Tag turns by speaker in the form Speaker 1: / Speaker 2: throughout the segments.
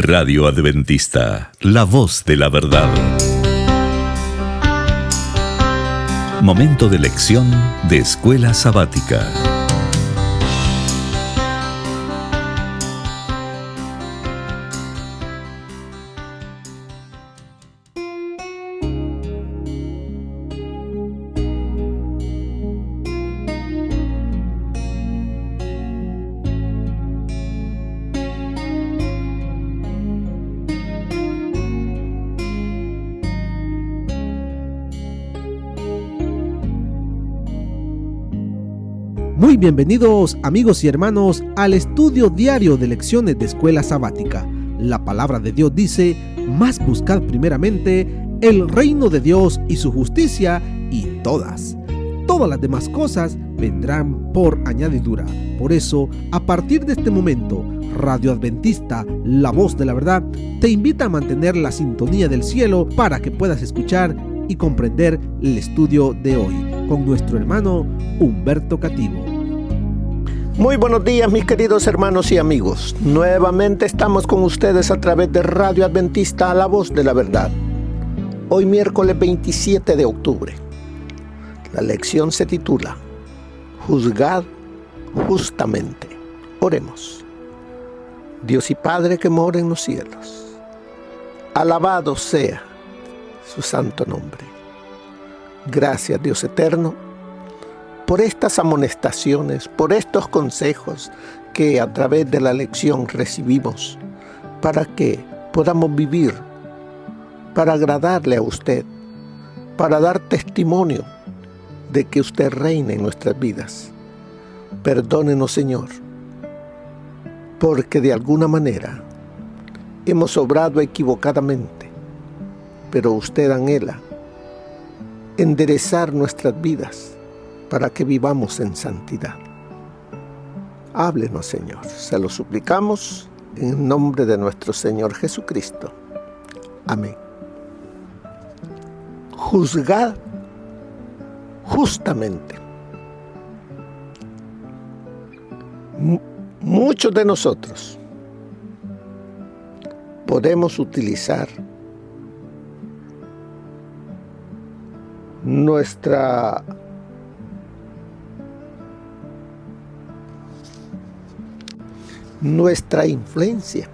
Speaker 1: Radio Adventista, la voz de la verdad. Momento de lección de Escuela Sabática.
Speaker 2: Muy bienvenidos amigos y hermanos al estudio diario de lecciones de Escuela Sabática. La palabra de Dios dice: mas buscad primeramente el reino de Dios y su justicia, y todas las demás cosas vendrán por añadidura. Por eso, a partir de este momento, Radio Adventista, la voz de la verdad, te invita a mantener la sintonía del cielo para que puedas escuchar y comprender el estudio de hoy con nuestro hermano Humberto Cativo.
Speaker 3: Muy buenos días, mis queridos hermanos y amigos. Nuevamente estamos con ustedes a través de Radio Adventista, la voz de la verdad. Hoy miércoles 27 de octubre. La lección se titula Juzgad justamente. Oremos. Dios y Padre que mora en los cielos, alabado sea su santo nombre. Gracias, Dios eterno, por estas amonestaciones, por estos consejos que a través de la lección recibimos, para que podamos vivir, para agradarle a usted, para dar testimonio de que usted reina en nuestras vidas. Perdónenos, Señor, porque de alguna manera hemos obrado equivocadamente, pero usted anhela enderezar nuestras vidas para que vivamos en santidad. Háblenos, Señor, se lo suplicamos en el nombre de nuestro Señor Jesucristo. Amén. Juzgad justamente. Muchos de nosotros podemos utilizar nuestra influencia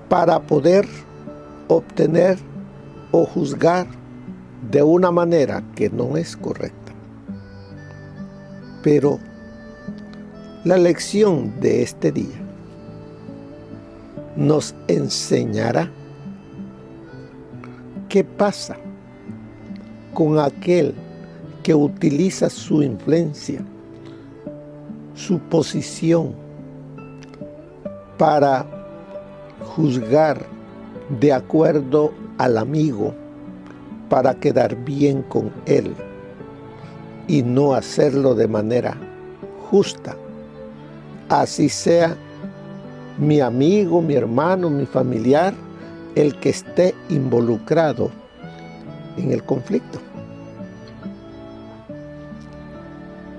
Speaker 3: para poder obtener o juzgar de una manera que no es correcta. Pero la lección de este día nos enseñará qué pasa con aquel que utiliza su influencia, su posición, para juzgar de acuerdo al amigo, para quedar bien con él y no hacerlo de manera justa. Así sea mi amigo, mi hermano, mi familiar, el que esté involucrado en el conflicto.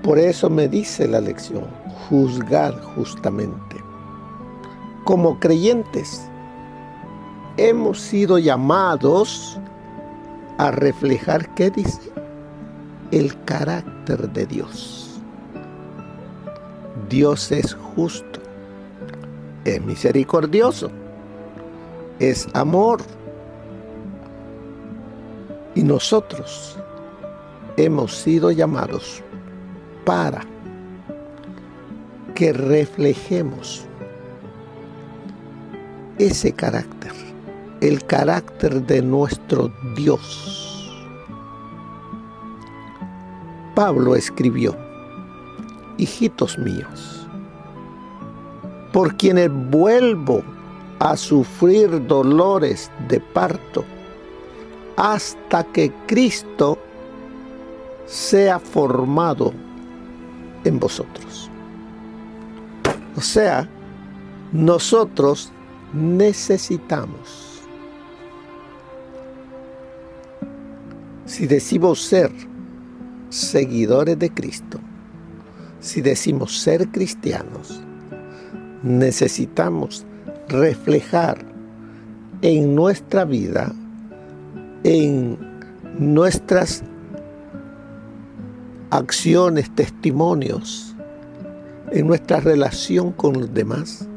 Speaker 3: Por eso me dice la lección: juzgad justamente. Como creyentes, hemos sido llamados a reflejar, ¿qué dice? El carácter de Dios. Dios es justo, es misericordioso, es amor. Y nosotros hemos sido llamados para que reflejemos ese carácter, el carácter de nuestro Dios. Pablo escribió: hijitos míos, por quienes vuelvo a sufrir dolores de parto, hasta que Cristo sea formado en vosotros. O sea, nosotros necesitamos, si decimos ser seguidores de Cristo, si decimos ser cristianos, necesitamos reflejar en nuestra vida, en nuestras acciones, testimonios, en nuestra relación con los demás,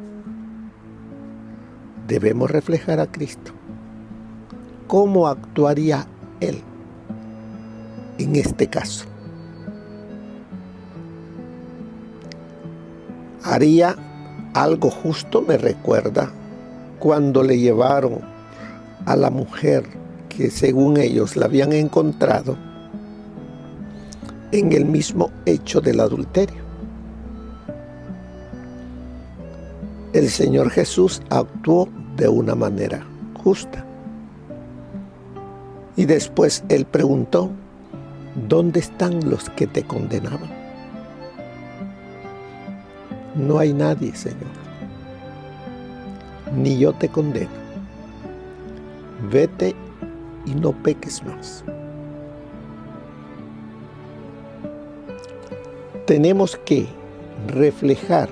Speaker 3: debemos reflejar a Cristo. ¿Cómo actuaría Él en este caso? ¿Haría algo justo? Me recuerda cuando le llevaron a la mujer que según ellos la habían encontrado en el mismo hecho del adulterio. El Señor Jesús actuó de una manera justa. Y después Él preguntó, ¿dónde están los que te condenaban? No hay nadie, Señor. Ni yo te condeno. Vete y no peques más. Tenemos que reflejar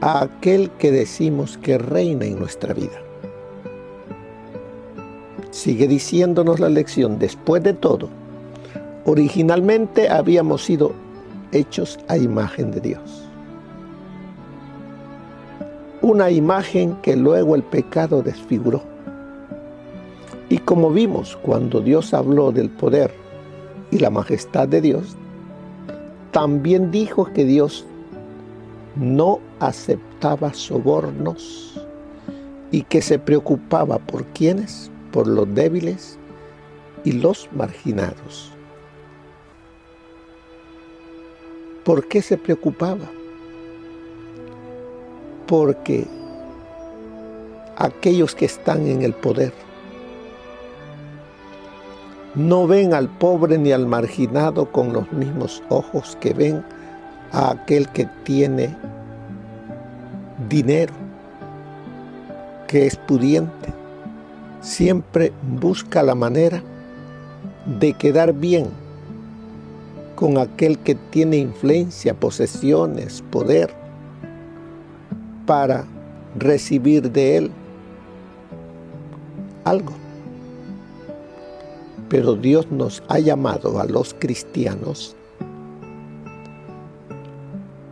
Speaker 3: a aquel que decimos que reina en nuestra vida. Sigue diciéndonos la lección, después de todo, originalmente habíamos sido hechos a imagen de Dios. Una imagen que luego el pecado desfiguró. Y como vimos cuando Dios habló del poder y la majestad de Dios, también dijo que Dios no aceptaba sobornos y que se preocupaba por ¿quiénes? Por los débiles y los marginados. ¿Por qué se preocupaba? Porque aquellos que están en el poder no ven al pobre ni al marginado con los mismos ojos que ven a aquel que tiene dinero, que es pudiente. Siempre busca la manera de quedar bien con aquel que tiene influencia, posesiones, poder, para recibir de él algo. Pero Dios nos ha llamado a los cristianos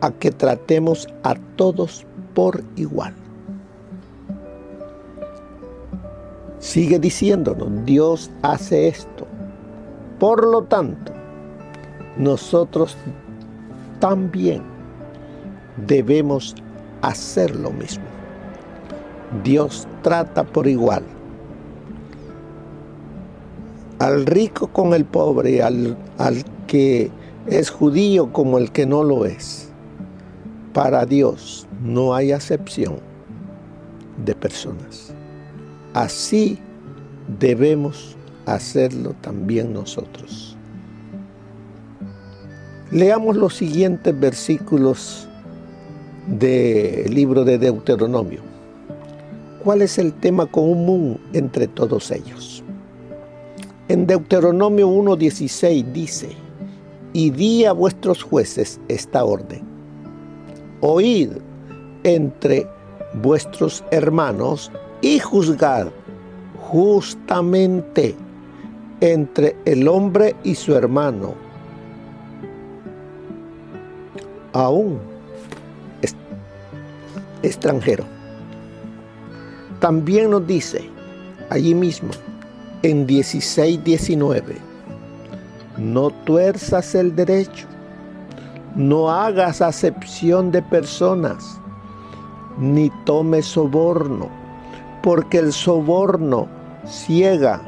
Speaker 3: a que tratemos a todos por igual. Sigue diciéndonos, Dios hace esto. Por lo tanto, nosotros también debemos hacer lo mismo. Dios trata por igual al rico con el pobre, al que es judío como el que no lo es. Para Dios no hay acepción de personas. Así debemos hacerlo también nosotros. Leamos los siguientes versículos del libro de Deuteronomio. ¿Cuál es el tema común entre todos ellos? En Deuteronomio 1:16 dice, y di a vuestros jueces esta orden. Oíd entre vuestros hermanos y juzgad justamente entre el hombre y su hermano, aún extranjero. También nos dice allí mismo en 16:19, no tuerzas el derecho, no hagas acepción de personas, ni tomes soborno, porque el soborno ciega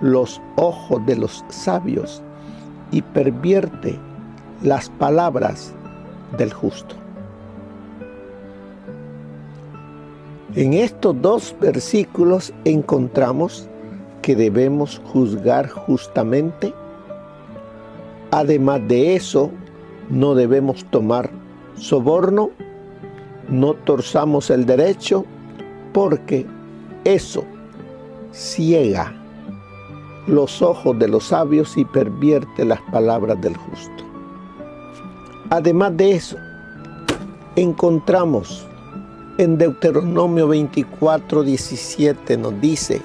Speaker 3: los ojos de los sabios y pervierte las palabras del justo. En estos dos versículos encontramos que debemos juzgar justamente. Además de eso, no debemos tomar soborno, no torzamos el derecho, porque eso ciega los ojos de los sabios y pervierte las palabras del justo. Además de eso, encontramos En Deuteronomio 24:17 nos dice: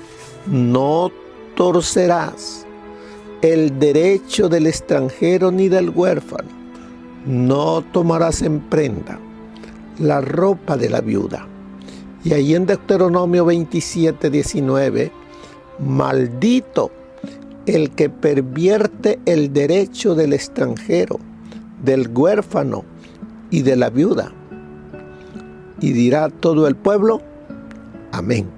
Speaker 3: no torcerás el derecho del extranjero ni del huérfano, no tomarás en prenda la ropa de la viuda. Y ahí en Deuteronomio 27:19, maldito el que pervierte el derecho del extranjero, del huérfano y de la viuda. Y dirá todo el pueblo: amén.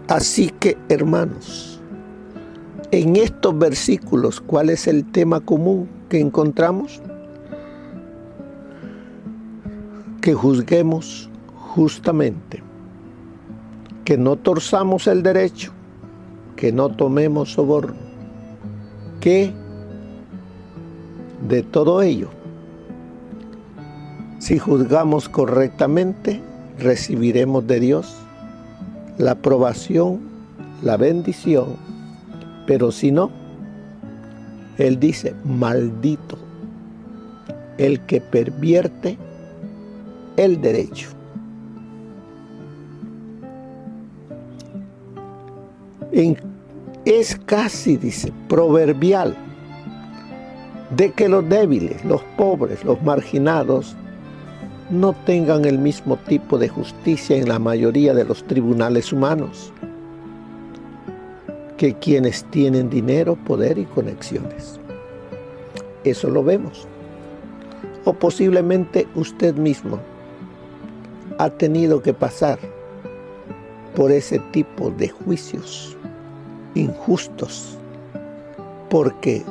Speaker 3: Así que, hermanos, en estos versículos, ¿cuál es el tema común que encontramos? Que juzguemos justamente, que no torzamos el derecho, que no tomemos soborno, que de todo ello, si juzgamos correctamente, recibiremos de Dios la aprobación, la bendición. Pero si no, Él dice: maldito el que pervierte el derecho. Es casi, dice, proverbial de que los débiles, los pobres, los marginados no tengan el mismo tipo de justicia en la mayoría de los tribunales humanos que quienes tienen dinero, poder y conexiones. Eso lo vemos. O posiblemente usted mismo ha tenido que pasar por ese tipo de juicios injustos porque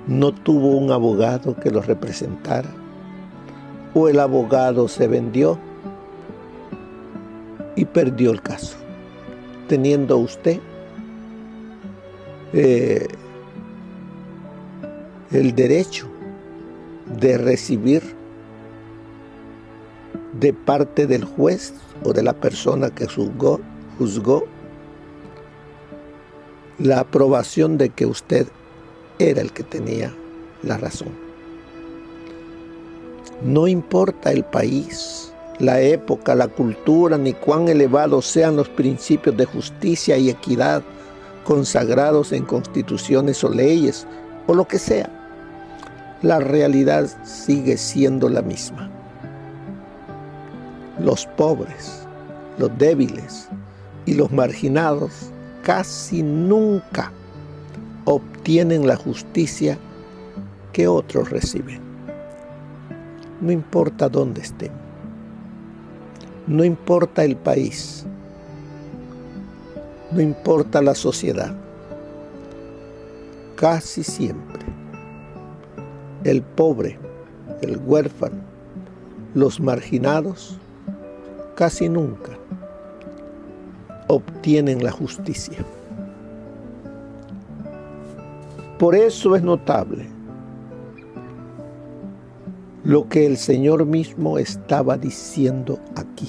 Speaker 3: no tuvo un abogado que lo representara, o el abogado se vendió y perdió el caso, teniendo usted el derecho de recibir de parte del juez o de la persona que juzgó la aprobación de que usted era el que tenía la razón. No importa el país, la época, la cultura, ni cuán elevados sean los principios de justicia y equidad consagrados en constituciones o leyes, o lo que sea, la realidad sigue siendo la misma. Los pobres, los débiles y los marginados casi nunca obtienen la justicia que otros reciben. No importa dónde estén, no importa el país, no importa la sociedad, casi siempre el pobre, el huérfano, los marginados, casi nunca obtienen la justicia. Por eso es notable lo que el Señor mismo estaba diciendo aquí.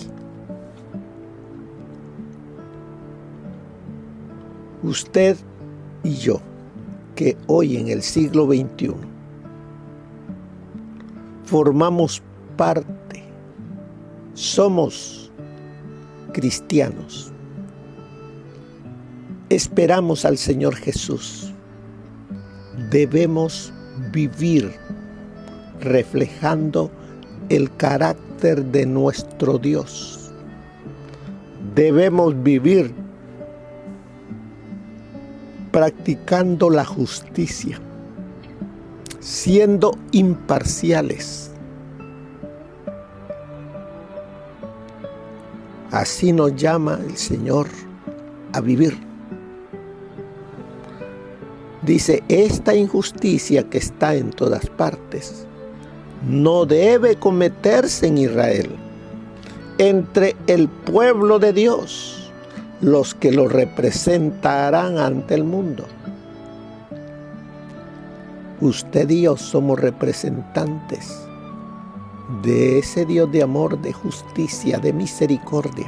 Speaker 3: Usted y yo, que hoy en el siglo XXI formamos parte, somos cristianos, esperamos al Señor Jesús, debemos vivir reflejando el carácter de nuestro Dios. Debemos vivir practicando la justicia, siendo imparciales. Así nos llama el Señor a vivir. Dice: esta injusticia que está en todas partes no debe cometerse en Israel, entre el pueblo de Dios, los que lo representarán ante el mundo. Usted y yo somos representantes de ese Dios de amor, de justicia, de misericordia.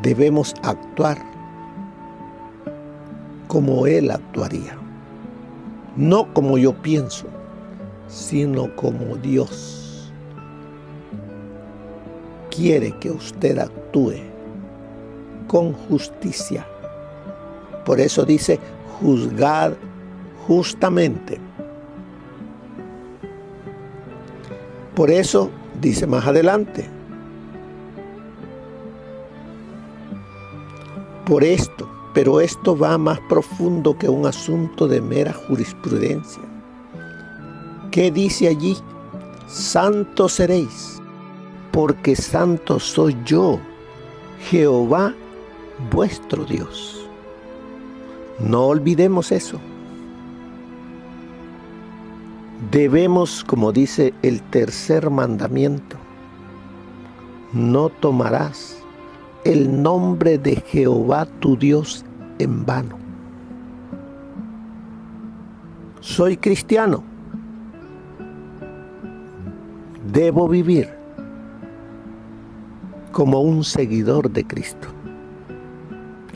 Speaker 3: Debemos actuar como Él actuaría, no como yo pienso, sino como Dios quiere que usted actúe con justicia. Por eso dice, juzgad justamente. Por eso dice más adelante, pero esto va más profundo que un asunto de mera jurisprudencia. ¿Qué dice allí? Santos seréis, porque santo soy yo, Jehová vuestro Dios. No olvidemos eso. Debemos, como dice el tercer mandamiento, no tomarás el nombre de Jehová tu Dios en vano. Soy cristiano. Debo vivir como un seguidor de Cristo,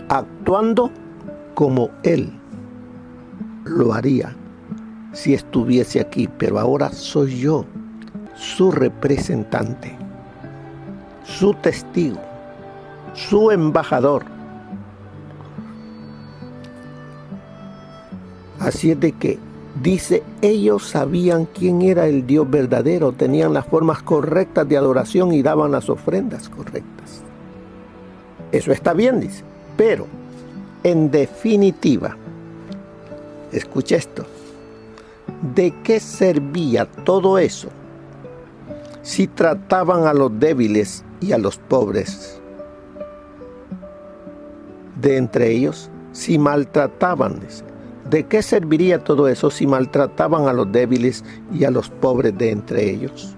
Speaker 3: actuando como Él lo haría si estuviese aquí, pero ahora soy yo, su representante, su testigo, su embajador. Así es de que dice, ellos sabían quién era el Dios verdadero, tenían las formas correctas de adoración y daban las ofrendas correctas. Eso está bien, dice, pero en definitiva, escucha esto, ¿de qué servía todo eso si trataban a los débiles y a los pobres de entre ellos? Si maltrataban, ¿de qué serviría todo eso si maltrataban a los débiles y a los pobres de entre ellos?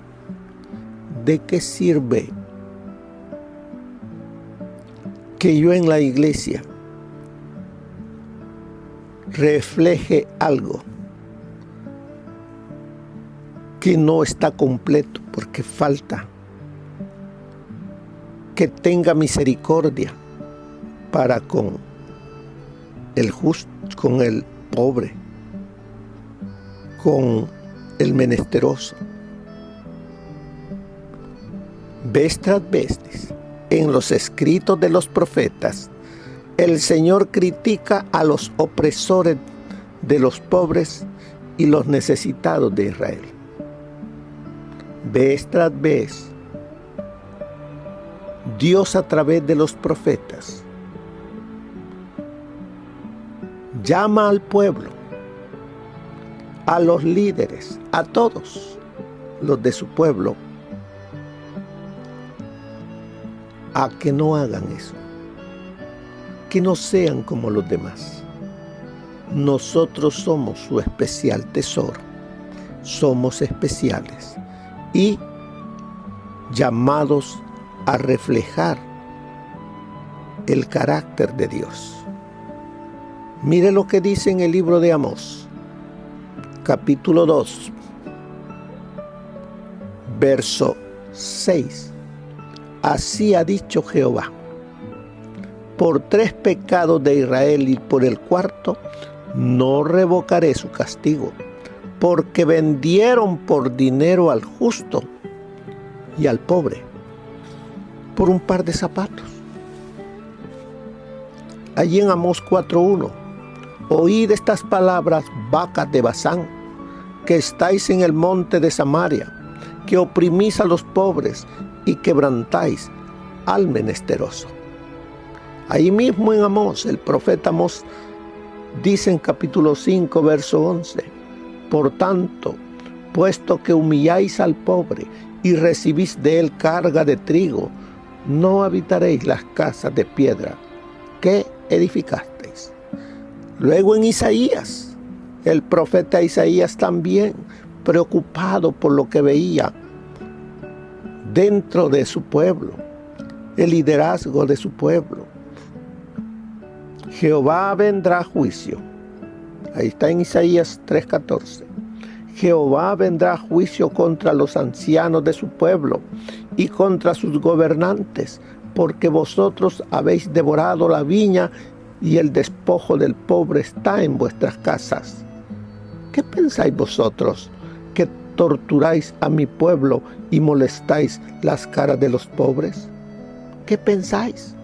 Speaker 3: ¿De qué sirve que yo en la iglesia refleje algo que no está completo porque falta? Que tenga misericordia para con el justo, con el pobre, con el menesteroso. Vez tras vez, en los escritos de los profetas, el Señor critica a los opresores de los pobres y los necesitados de Israel. Vez tras vez, Dios a través de los profetas llama al pueblo, a los líderes, a todos los de su pueblo, a que no hagan eso, que no sean como los demás. Nosotros somos su especial tesoro, somos especiales y llamados a reflejar el carácter de Dios. Mire lo que dice en el libro de Amós, capítulo 2, verso 6. Así ha dicho Jehová: por 3 pecados de Israel y por el 4, no revocaré su castigo, porque vendieron por dinero al justo y al pobre por un par de zapatos. Allí en Amós 4:1, oíd estas palabras, vacas de Basán, que estáis en el monte de Samaria, que oprimís a los pobres y quebrantáis al menesteroso. Ahí mismo en Amós, el profeta Amós dice en capítulo 5, verso 11, por tanto, puesto que humilláis al pobre y recibís de él carga de trigo, no habitaréis las casas de piedra que edificasteis. Luego en Isaías, el profeta Isaías también, preocupado por lo que veía dentro de su pueblo, el liderazgo de su pueblo. Jehová vendrá a juicio. Ahí está en Isaías 3:14. Jehová vendrá a juicio contra los ancianos de su pueblo y contra sus gobernantes, porque vosotros habéis devorado la viña y el despojo del pobre está en vuestras casas. ¿Qué pensáis vosotros? ¿Que torturáis a mi pueblo y molestáis las caras de los pobres? ¿Qué pensáis?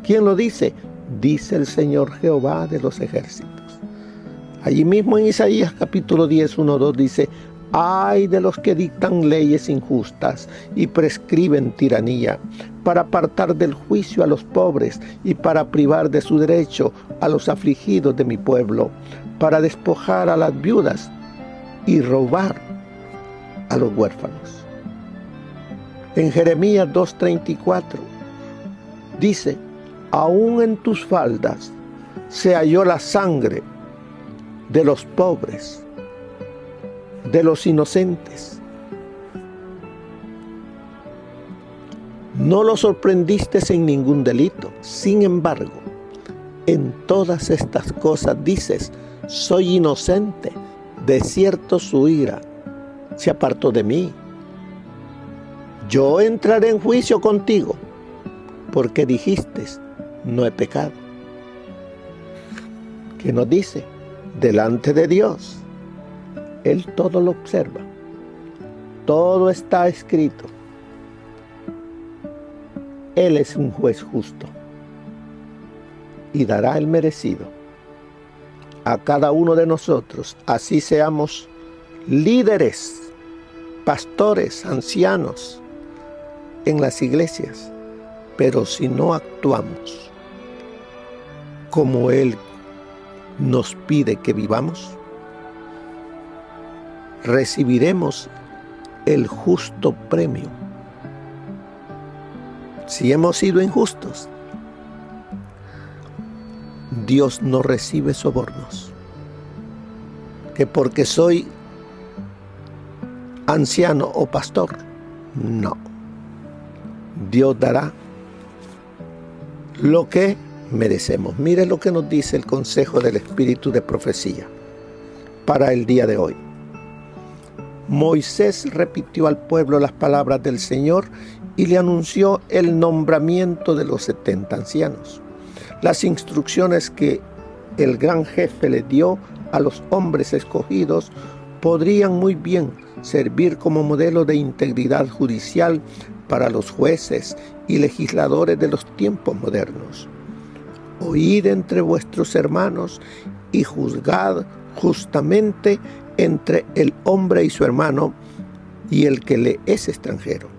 Speaker 3: ¿Quién lo dice? Dice el Señor Jehová de los ejércitos. Allí mismo en Isaías capítulo 10, 1-2 dice: ay de los que dictan leyes injustas y prescriben tiranía, para apartar del juicio a los pobres y para privar de su derecho a los afligidos de mi pueblo, para despojar a las viudas y robar a los huérfanos. En Jeremías 2:34 dice: aún en tus faldas se halló la sangre de los pobres, de los inocentes. No los sorprendiste en ningún delito. Sin embargo, en todas estas cosas dices: soy inocente, de cierto su ira se apartó de mí. Yo entraré en juicio contigo, porque dijiste: no he pecado. ¿Qué nos dice? Delante de Dios, Él todo lo observa. Todo está escrito. Él es un juez justo y dará el merecido a cada uno de nosotros, así seamos líderes, pastores, ancianos en las iglesias, pero si no actuamos como Él nos pide que vivamos, recibiremos el justo premio. Si hemos sido injustos, Dios no recibe sobornos. Que porque soy anciano o pastor, no. Dios dará lo que merecemos. Mire lo que nos dice el consejo del Espíritu de profecía para el día de hoy. Moisés repitió al pueblo las palabras del Señor y le anunció el nombramiento de los 70 ancianos. Las instrucciones que el gran jefe le dio a los hombres escogidos podrían muy bien servir como modelo de integridad judicial para los jueces y legisladores de los tiempos modernos. Oíd entre vuestros hermanos y juzgad justamente entre el hombre y su hermano y el que le es extranjero.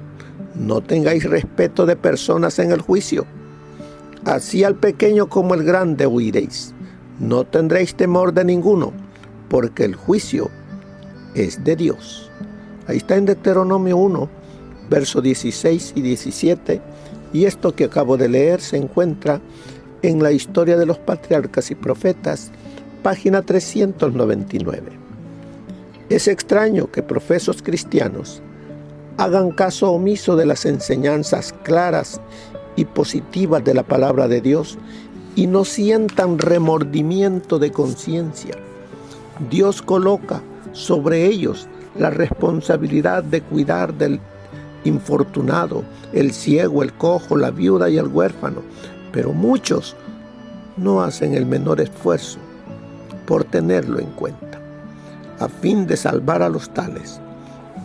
Speaker 3: No tengáis respeto de personas en el juicio. Así al pequeño como el grande huiréis. No tendréis temor de ninguno, porque el juicio es de Dios. Ahí está en Deuteronomio 1, versos 16 y 17. Y esto que acabo de leer se encuentra en la Historia de los Patriarcas y Profetas, página 399. Es extraño que profesos cristianos hagan caso omiso de las enseñanzas claras y positivas de la palabra de Dios y no sientan remordimiento de conciencia. Dios coloca sobre ellos la responsabilidad de cuidar del infortunado, el ciego, el cojo, la viuda y el huérfano, pero muchos no hacen el menor esfuerzo por tenerlo en cuenta. A fin de salvar a los tales,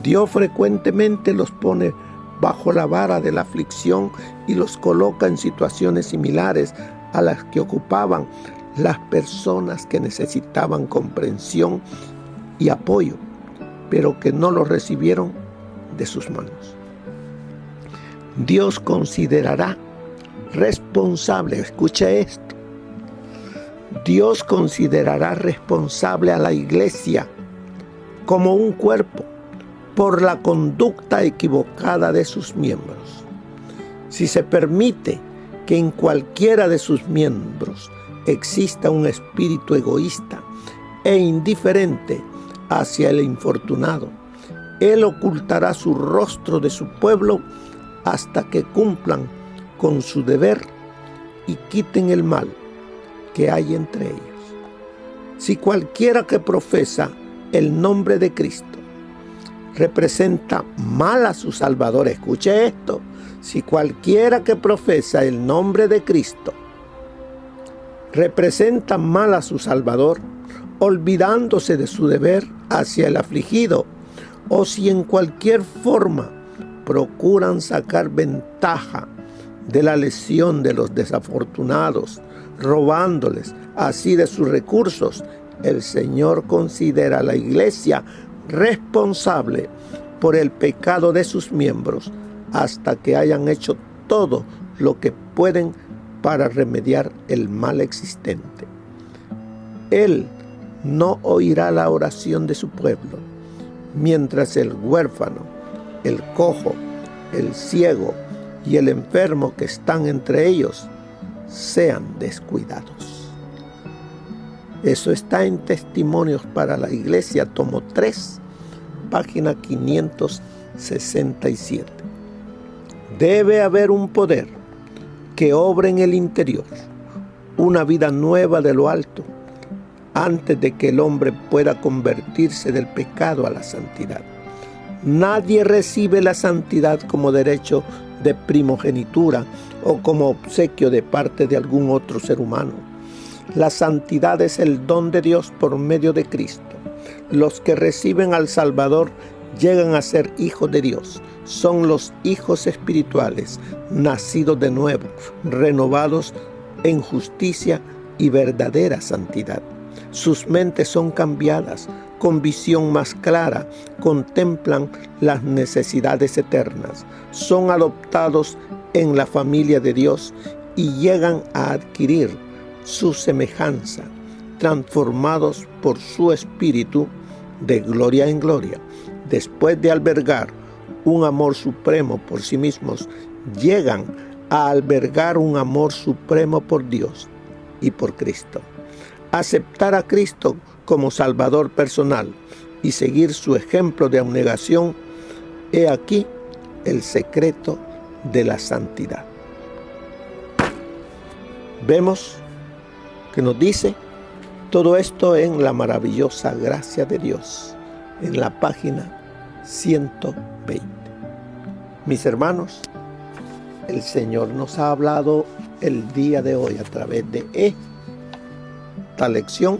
Speaker 3: Dios frecuentemente los pone bajo la vara de la aflicción y los coloca en situaciones similares a las que ocupaban las personas que necesitaban comprensión y apoyo, pero que no lo recibieron de sus manos. Dios considerará responsable, escuche esto, Dios considerará responsable a la iglesia como un cuerpo por la conducta equivocada de sus miembros. Si se permite que en cualquiera de sus miembros exista un espíritu egoísta e indiferente hacia el infortunado, Él ocultará su rostro de su pueblo hasta que cumplan con su deber y quiten el mal que hay entre ellos. Si cualquiera que profesa el nombre de Cristo representa mal a su Salvador, escuche esto, si cualquiera que profesa el nombre de Cristo representa mal a su Salvador, olvidándose de su deber hacia el afligido o si en cualquier forma procuran sacar ventaja de la lesión de los desafortunados, robándoles así de sus recursos, el Señor considera a la iglesia responsable por el pecado de sus miembros hasta que hayan hecho todo lo que pueden para remediar el mal existente. Él no oirá la oración de su pueblo, mientras el huérfano, el cojo, el ciego y el enfermo que están entre ellos sean descuidados. Eso está en Testimonios para la Iglesia, tomo 3, página 567. Debe haber un poder que obre en el interior, una vida nueva de lo alto, antes de que el hombre pueda convertirse del pecado a la santidad. Nadie recibe la santidad como derecho de primogenitura o como obsequio de parte de algún otro ser humano. La santidad es el don de Dios por medio de Cristo. Los que reciben al Salvador llegan a ser hijos de Dios. Son los hijos espirituales, nacidos de nuevo, renovados en justicia y verdadera santidad. Sus mentes son cambiadas, con visión más clara, contemplan las necesidades eternas, son adoptados en la familia de Dios y llegan a adquirir su semejanza, transformados por su espíritu de gloria en gloria. Después de albergar un amor supremo por sí mismos, llegan a albergar un amor supremo por Dios y por Cristo. Aceptar a Cristo como Salvador personal y seguir su ejemplo de abnegación, he aquí el secreto de la santidad. Vemos que nos dice todo esto en la maravillosa gracia de Dios, en la página 120. Mis hermanos, el Señor nos ha hablado el día de hoy a través de esta lección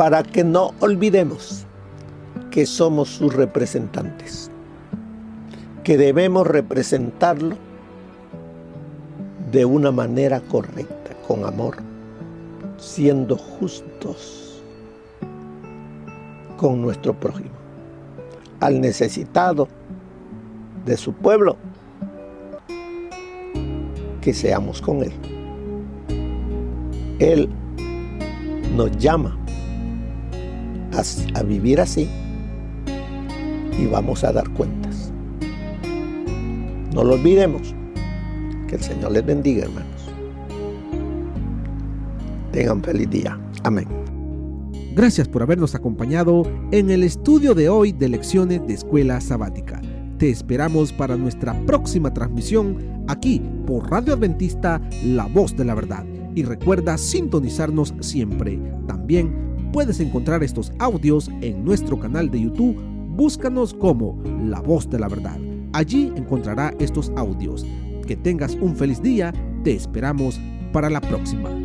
Speaker 3: para que no olvidemos que somos sus representantes, que debemos representarlo de una manera correcta, con amor, siendo justos con nuestro prójimo. Al necesitado de su pueblo, que seamos con él. Él nos llama a vivir así y vamos a dar cuentas. No lo olvidemos. Que el Señor les bendiga, hermanos. Tengan feliz día. Amén.
Speaker 2: Gracias por habernos acompañado en el estudio de hoy de lecciones de Escuela Sabática. Te esperamos para nuestra próxima transmisión aquí por Radio Adventista, La Voz de la Verdad. Y recuerda sintonizarnos siempre. También puedes encontrar estos audios en nuestro canal de YouTube. Búscanos como La Voz de la Verdad. Allí encontrará estos audios. Que tengas un feliz día. Te esperamos para la próxima.